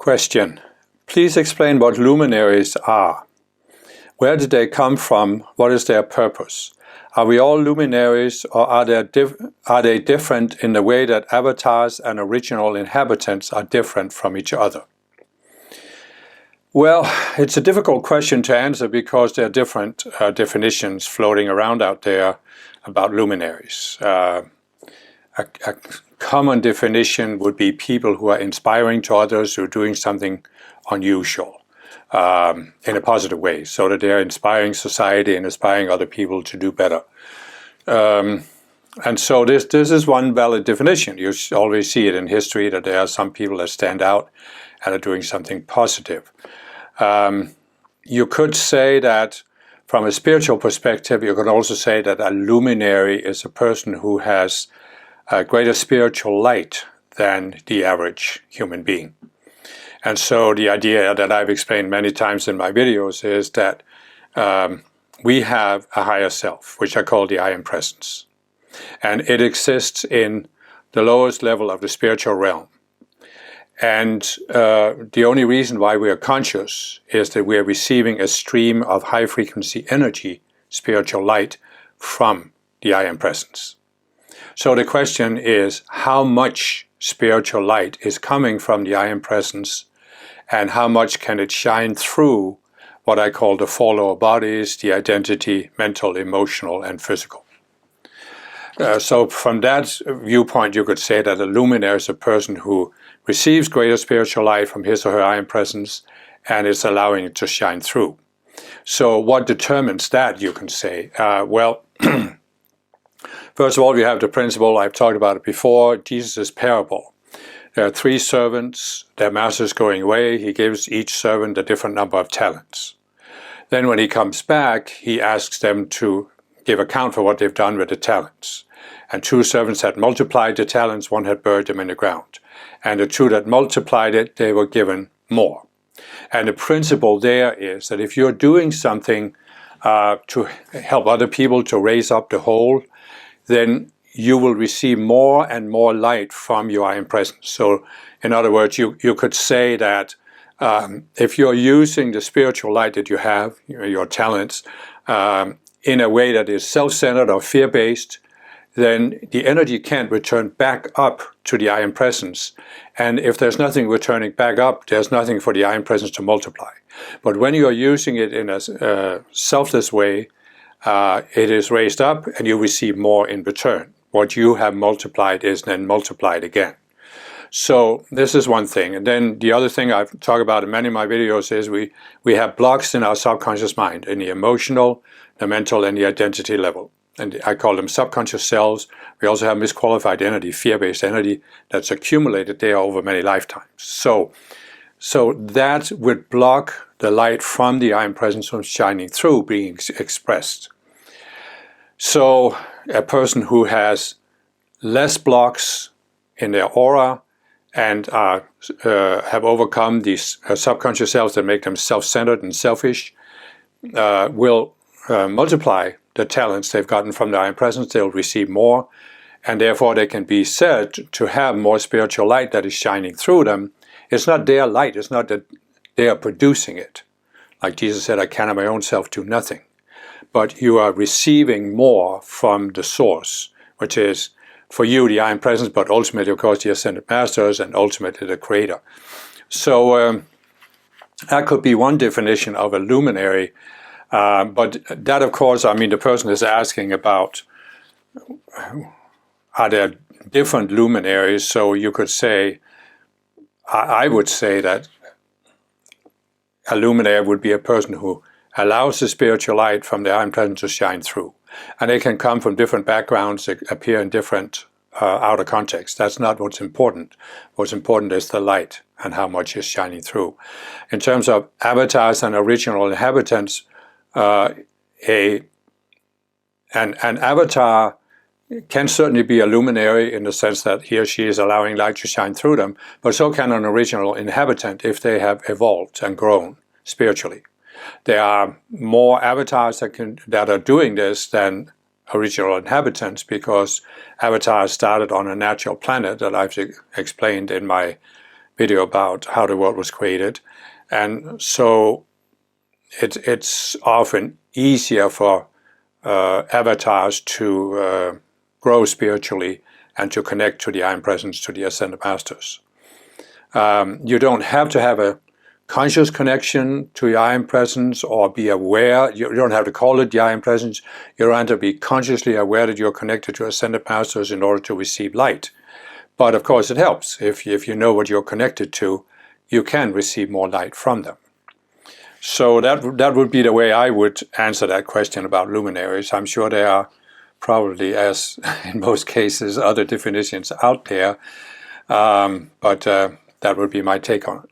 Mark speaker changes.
Speaker 1: Question. Please explain what luminaries are. Where did they come from? What is their purpose? Are we all luminaries, or are they different in the way that avatars and original inhabitants are different from each other? Well, it's a difficult question to answer because there are different definitions floating around out there about luminaries. A common definition would be people who are inspiring to others, who are doing something unusual in a positive way, so that they're inspiring society and inspiring other people to do better. And so this is one valid definition. You always see it in history that there are some people that stand out and are doing something positive. You could say that from a spiritual perspective, you could also say that a luminary is a person who has a greater spiritual light than the average human being. And so the idea that I've explained many times in my videos is that we have a higher self, which I call the I Am Presence. And it exists in the lowest level of the spiritual realm. And the only reason why we are conscious is that we are receiving a stream of high-frequency energy, spiritual light, from the I Am Presence. So the question is, how much spiritual light is coming from the I Am Presence, and how much can it shine through what I call the four lower bodies, the identity, mental, emotional, and physical. So from that viewpoint, you could say that a luminary is a person who receives greater spiritual light from his or her I Am Presence, and is allowing it to shine through. So what determines that, you can say? Well, first of all, we have the principle, I've talked about it before, Jesus' parable. There are three servants, their master's going away, he gives each servant a different number of talents. Then when he comes back, he asks them to give account for what they've done with the talents. And two servants had multiplied the talents, one had buried them in the ground. And the two that multiplied it, they were given more. And the principle there is that if you're doing something to help other people to raise up the whole, then you will receive more and more light from your I Am Presence. So in other words, you could say that if you're using the spiritual light that you have, your talents, in a way that is self-centered or fear-based, then the energy can't return back up to the I Am Presence. And if there's nothing returning back up, there's nothing for the I Am Presence to multiply. But when you're using it in a selfless way, it is raised up and you receive more in return. What you have multiplied is then multiplied again. So this is one thing. And then the other thing I've talked about in many of my videos is we have blocks in our subconscious mind, in the emotional, the mental, and the identity level. And I call them subconscious cells. We also have misqualified energy, fear-based energy, that's accumulated there over many lifetimes. So that would block the light from the I Am Presence from shining through, being expressed. So a person who has less blocks in their aura and have overcome these subconscious cells that make them self-centered and selfish will multiply the talents they've gotten from the I Am Presence. They'll receive more, and therefore they can be said to have more spiritual light that is shining through them. It's not their light, it's not that they are producing it. Like Jesus said, I can of my own self do nothing. But you are receiving more from the source, which is for you the I Am Presence, but ultimately of course the Ascended Masters and ultimately the Creator. So that could be one definition of a luminary. But that, of course, I mean, the person is asking about, are there different luminaries? So you could say, I would say that a luminary would be a person who allows the spiritual light from the I Am Presence to shine through. And they can come from different backgrounds, appear in different outer contexts. That's not what's important. What's important is the light and how much is shining through. In terms of avatars and original inhabitants, an avatar can certainly be a luminary in the sense that he or she is allowing light to shine through them, but so can an original inhabitant if they have evolved and grown spiritually. There are more avatars that are doing this than original inhabitants, because avatars started on a natural planet that I've explained in my video about how the world was created. And so it's often easier for avatars to grow spiritually and to connect to the I Am Presence, to the Ascended Masters. You don't have to have a conscious connection to your I Am Presence or be aware. You don't have to call it the I Am Presence. You don't have to be consciously aware that you're connected to Ascended Masters in order to receive light. But of course it helps. If you know what you're connected to, you can receive more light from them. So that would be the way I would answer that question about luminaries. I'm sure there are probably, as in most cases, other definitions out there, but that would be my take on it.